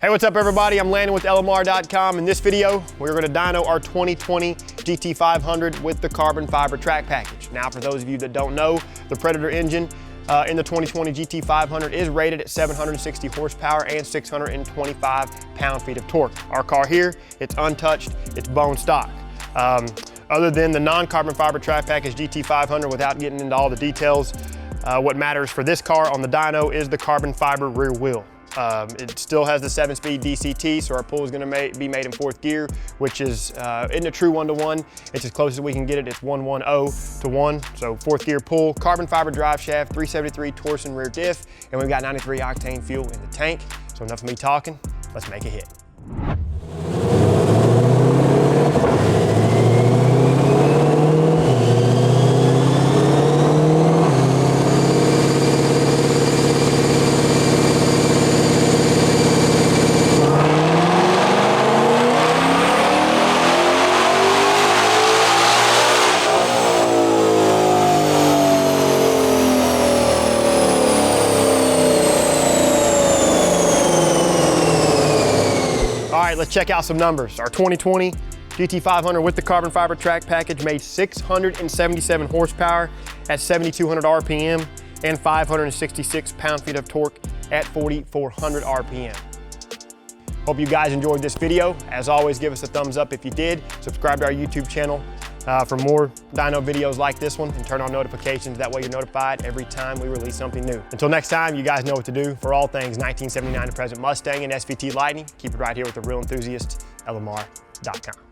Hey, what's up everybody? I'm Landon with LMR.com. In this video, we're gonna dyno our 2020 GT500 with the carbon fiber track package. Now, for those of you that don't know, the Predator engine in the 2020 GT500 is rated at 760 horsepower and 625 pound-feet of torque. Our car here, it's untouched, it's bone stock. Other than the non-carbon fiber track package GT500, without getting into all the details, what matters for this car on the dyno is the carbon fiber rear wheel. It still has the 7-speed DCT, so our pull is going to be made in 4th gear, which is in a true 1-to-1. It's as close as we can get it. It's 1-1-0 to 1, so 4th gear pull, carbon fiber drive shaft, 373 torsion rear diff, and we've got 93 octane fuel in the tank. So enough of me talking, let's make a hit. All right, let's check out some numbers. Our 2020 GT500 with the carbon fiber track package made 677 horsepower at 7,200 RPM and 566 pound-feet of torque at 4,400 RPM. Hope you guys enjoyed this video. As always, give us a thumbs up if you did. Subscribe to our YouTube channel for more dyno videos like this one, and turn on notifications. That way you're notified every time we release something new. Until next time, you guys know what to do. For all things 1979 to present Mustang and SVT Lightning, keep it right here with the real enthusiast, LMR.com.